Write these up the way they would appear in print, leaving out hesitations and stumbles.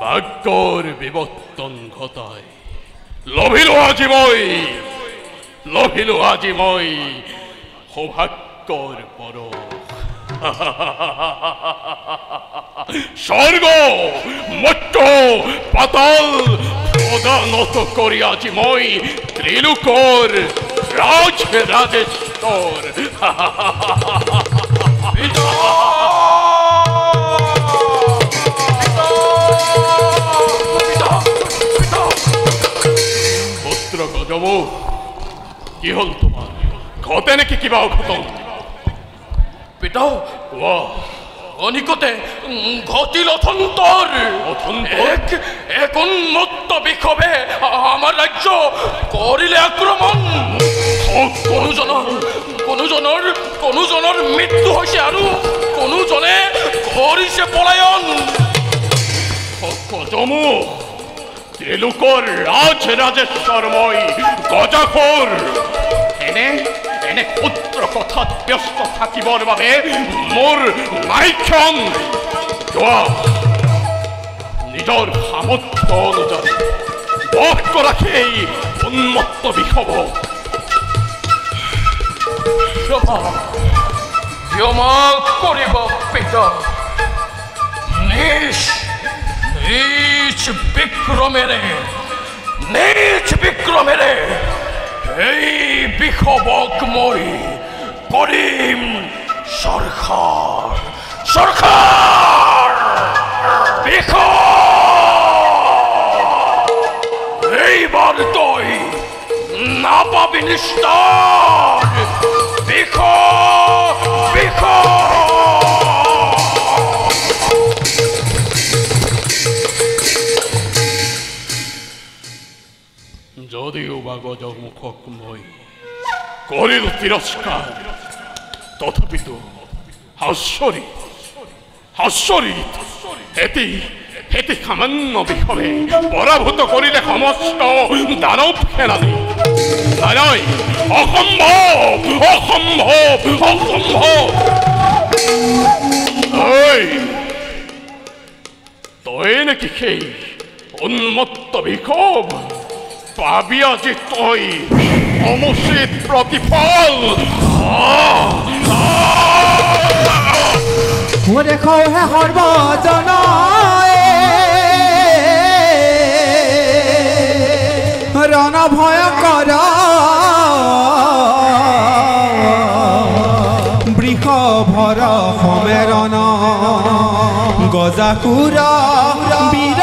ভাগ্যর বিবর্তন ঘটায় লভিল আজি মই সৌভাগ্যর পর স্বর্গ মর্ত্য পাতাল প্রদানত করিয়াছি মই ত্রিলোকর রাজেশ্বর। পুত্র গজব কি হল তোমার? ঘটে নাকি কিবা অঘটন? পিতা অনিকতে ঘটিল অথন্তর। এক উন্মত্ত বিক্ষোভে আমার রাজ্য করিলে আক্রমণ। কোনোজনৰ মৃত্যু হৈছে আৰু কোনোজনে কৰিছে পলায়ন। গজমু ত্ৰিলোকৰ ৰাজেশ্বৰ মই গজাখোৰ এনে পুত্ৰ কথাত ব্যস্ত থাকিবৰ বাবে মোৰ নাইক্ষণ। নিজৰ সামৰ্থ্য অনুযায়ী বধ কৰাকে এই উন্মত্ত বিষব। ক্ষমা কৰিব পিতা। নিজ বিক্ৰমেৰে এই বিষবক মই কৰিম সৰকাৰ বিষ। এইবাৰ তই নাপাবি নিষ্ঠাৰ বিষ। যদিও বা গজমুখক মই কৰিল তিৰস্কাৰ, তথাপিতো আশ্বৰিত হেতি সামান্য বিষয়ে পৰাভূত কৰিলে সমস্ত দানব সেনানী। নাই অসম্ভৱ। তই নাকি সেই উন্মত্ত বিষব? পাবি আজি তই অনুচিত প্ৰতিফল। দেখহে সৰ্বজন ৰণ ভয়ংকৰ বৃষভৰ সমেৰণ গজাকুৰ বীৰ।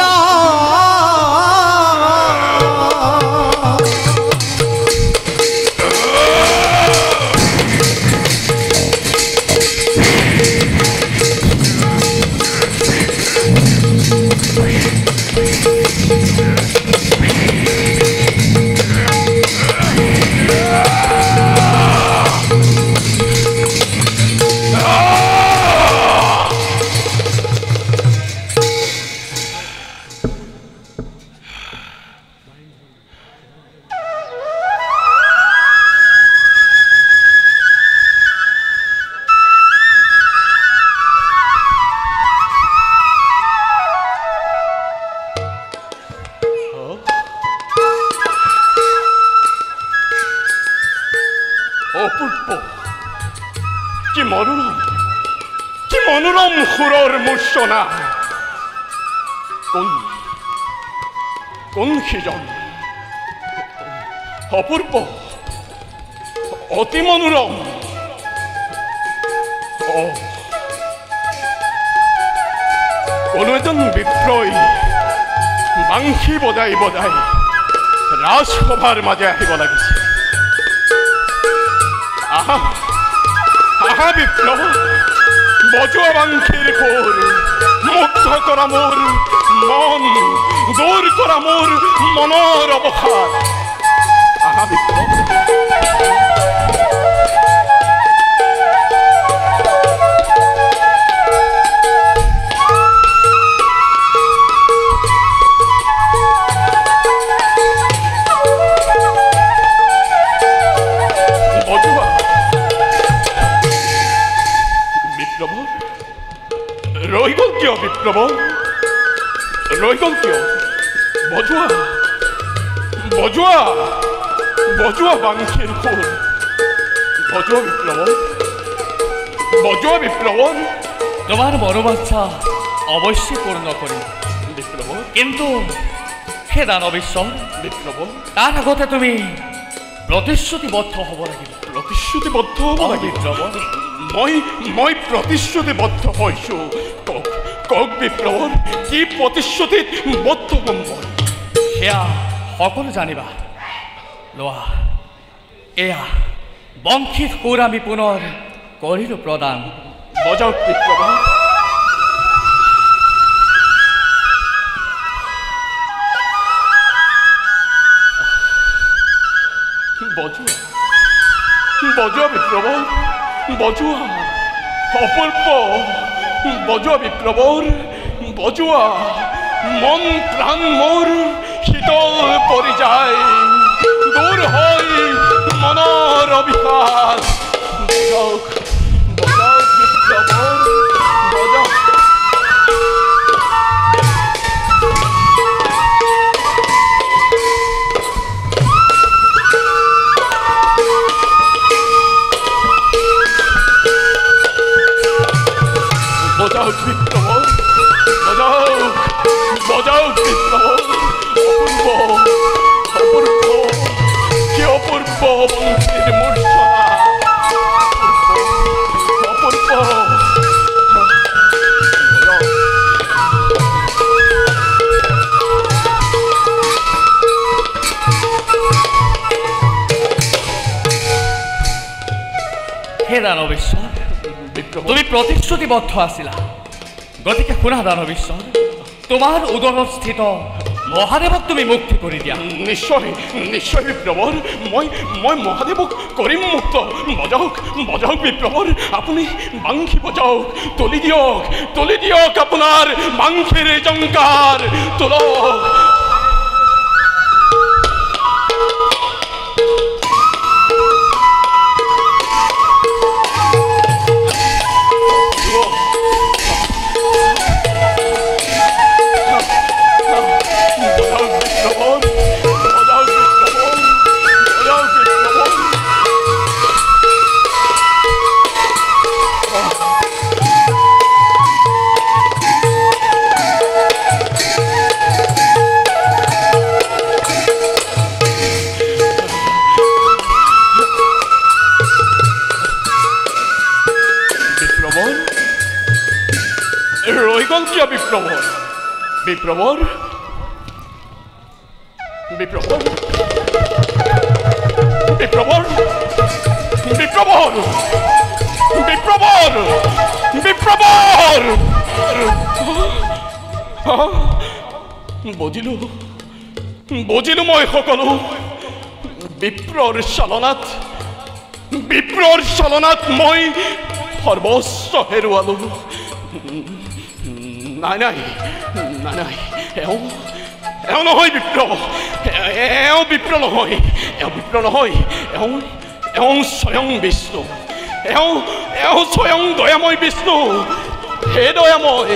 অপূৰ্ব কি মনোৰম সুৰৰ মূৰ্ছনা। কোন সিজন? অপূৰ্ব অতি মনোৰম। কোনো এজন বিপ্ৰই বাংশী বজাই ৰাজসভাৰ মাজে আহিব লাগিছে। আহা বিপ্লৱ, বজোৱা বাংশীৰ সুৰ, মুগ্ধ কৰা মোৰ মন, দূৰ কৰা মোৰ মনৰ অৱসাদ। আহা বিপ্লৱ। ৰৈ গ'ল কিয় বিপ্লৱ? ৰৈ গ'ল কিয়? বজোৱা বজোৱা বজোৱা বাংশীৰ সুৰ। বজোৱা বিপ্লৱ, বজোৱা বিপ্লৱ। তোমাৰ মনোবাঞ্ছা অবশ্যই পূৰ্ণ কৰি বিপ্লৱ, কিন্তু হে দানবেশ্বৰ, বিপ্লৱ, তাৰ আগতে তুমি প্ৰতিশ্ৰুতিবদ্ধ হ'ব লাগিব। প্ৰতিশ্ৰুতিবদ্ধ হ'ব লাগিব। বিপ্লৱ, মই প্ৰতিশ্ৰুতিবদ্ধ হৈছোঁ। কওক বিপ্লৱ, কি প্ৰতিশ্ৰুতিত বদ্ধ হ'ম মই? সেয়া সকলো জানিবা। লোৱা, এয়া বংশীত সুৰ আমি পুনৰ কৰিলোঁ প্ৰদান। বজাওক বিপ্লৱ। বজোৱা বজোৱা বিপ্লৱ, বজোৱা অপূৰ্ব। বজোৱা বিপ্লৱৰ, বজোৱা। মন প্ৰাণ মোৰ শীতল পৰি যায়, দূৰ হয় মনৰ অভিশাপ। বজাওক বজাওক বিপ্লৱৰ, বজাওক। বজাওক বিপ্লৱ, বজাওক বজাওক বিপ্লৱ। অপূৰ্ব অপূৰ্ব, কি অপূৰ্ব বংশীৰ মূৰ্ছনা। অপূৰ্ব অপূৰ্ব। হে দানবেশ্বৰ, তুমি প্ৰতিশ্ৰুতিবদ্ধ আছিলা, গতিকে শুনা দানবেশ্বৰ, তোমাৰ উদৰত স্থিত মহাদেৱক তুমি মুক্তি কৰি দিয়া। নিশ্চয় নিশ্চয় বিপ্লৱৰ, মই মহাদেৱক কৰিম মুক্ত। বজাওক বজাওক বিপ্লৱৰ, আপুনি বাংশী বজাওক। তুলি দিয়ক আপোনাৰ বাংশীৰ জংকাৰ। তোলক। ৰৈ গ'ল কিয় বিপ্লৱৰ? বিপ্লৱৰ বিপ্লৱৰ বিপ্লৱৰ বিপ্লৱৰ বিপ্লৱৰ বিপ্লৱৰ। বুজিলো মই সকলো। বিপ্লৰ চালনাত মই সৰ্বস্ব হেৰুৱালো। নাই নাই নাই নাই, এওঁ নহয় বিপ্লৱ। এওঁ বিপ্লৱ নহয়, এওঁ স্বয়ং বিষ্ণু। এওঁ স্বয়ং দয়াময় বিষ্ণু। হে দয়াময়,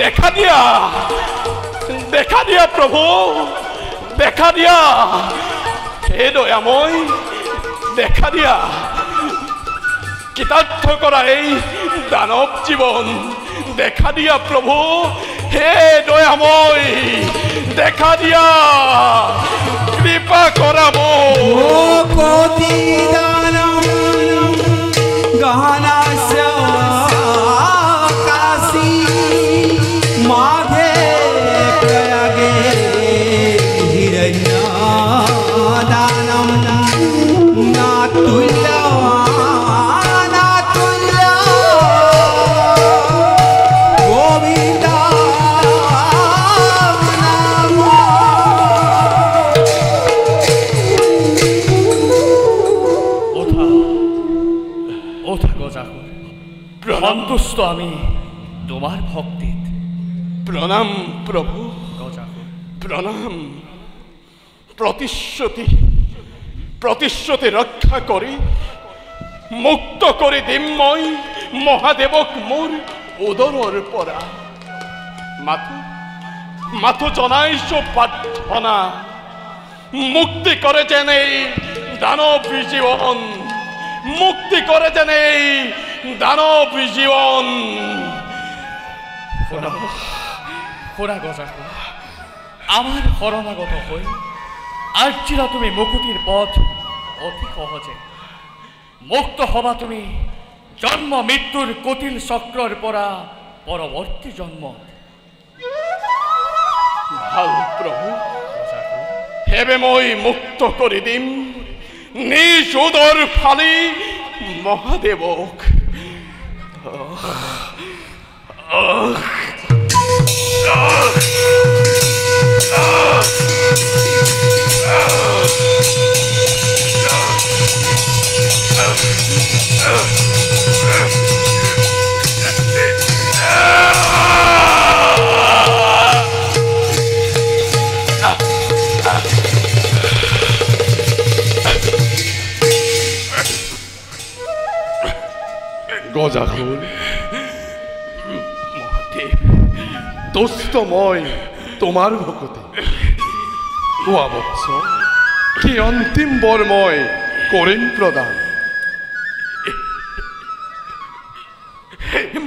দেখা দিয়া প্ৰভু, দেখা দিয়া। হে দয়াময়, দেখা দিয়া। কৃতাৰ্থ কৰা এই দানৱ জীৱন দেখা দিয়া প্ৰভু। হে দয়াময়, দেখা দিয়া, কৃপা কৰা কোটি দানম গহনাস্য কাশী মাঘে প্ৰয়াগে হিৰণ্য দানম না তুল্য সন্তুষ্ট আমি তোমাৰ ভক্তিত। প্ৰণাম প্ৰভু, প্ৰণাম। প্ৰতিশ্ৰুতি ৰক্ষা কৰি মুক্ত কৰি দিম মই মহাদেৱক মোৰ উদৰৰ পৰা মাথো জনাইছো প্ৰাৰ্থনা মুক্তি কৰে যেনে দানৱ জীৱন মুক্তি কৰে যেনে দানৱ জীৱন শুনা গজাসুৰ আমাৰ শৰণাগত হৈ আজিৰা তুমি মুকুতিৰ পথ অতি সহজে মুক্ত হবা তুমি জন্ম মৃত্যুৰ কুটিল চক্ৰৰ পৰা পৰৱৰ্তী জন্ম ভাল প্ৰভু হেবে মই মুক্ত কৰি দিম নিজ উদৰ ফালি মহাদেৱক গজাসুৰ মহাদেৱ দুষ্ট মই তোমাৰ ভকতি কোৱা বৎস কি অন্তিম বৰ মই কৰিম প্ৰদান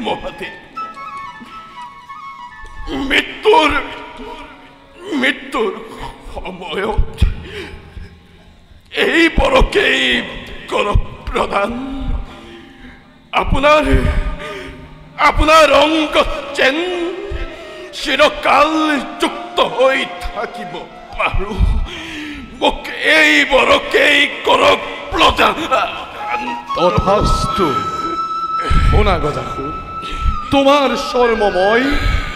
মহাদেৱ মৃত্যুৰ সময়ত এই বৰকেই কৰ প্ৰদান আপোনাৰ অংগ যেন চিৰকাল যুক্ত হৈ থাকিব পাৰো মোক এই বৰকেই কৰক প্ৰদান তথাস্তু শুনা গজাসুৰ তোমাৰ চৰ্ম মই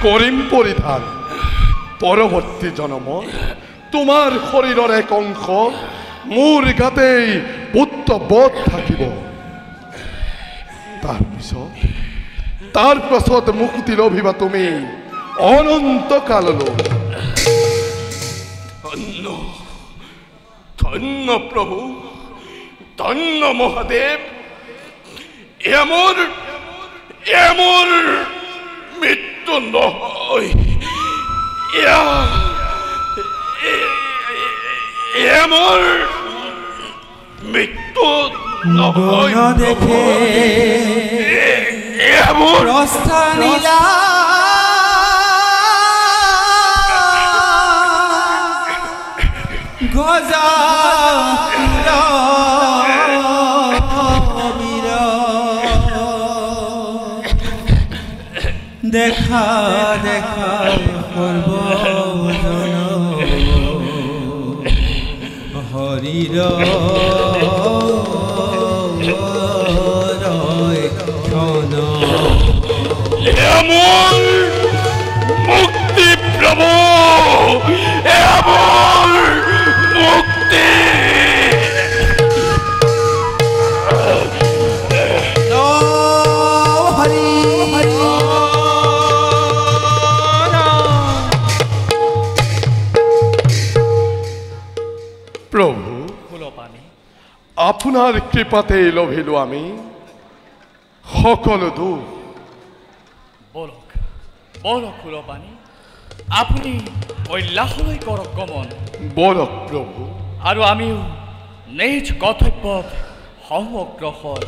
কৰিম পৰিধান পৰৱৰ্তী জনমত তোমাৰ শৰীৰৰ এক অংশ মোৰ গাতেই পুত্ৰবধ থাকিব তাৰ পাছত মুক্তি লভিবা তুমি অনন্ত কাললৈ ধন্য প্ৰভু ধন্য মহাদেৱ এমৰ মৃত্যু নহয় এমৰ মৃত্যু নহয় দেখে প্ৰস্থানীলা গজা দেখা দেখা সৰ্বজন হৰিৰ এমন মুক্তি প্ৰভু এমন মুক্তি প্ৰভু আপোনাৰ কৃপাতে লভিলো আমি সকলো দুখ বলক ফুলপানী আপুনি কৈলাসলৈ কৰক গমন বলক প্ৰভু আৰু আমিও নিজ কৰ্তব্যত সমগ্ৰসৰ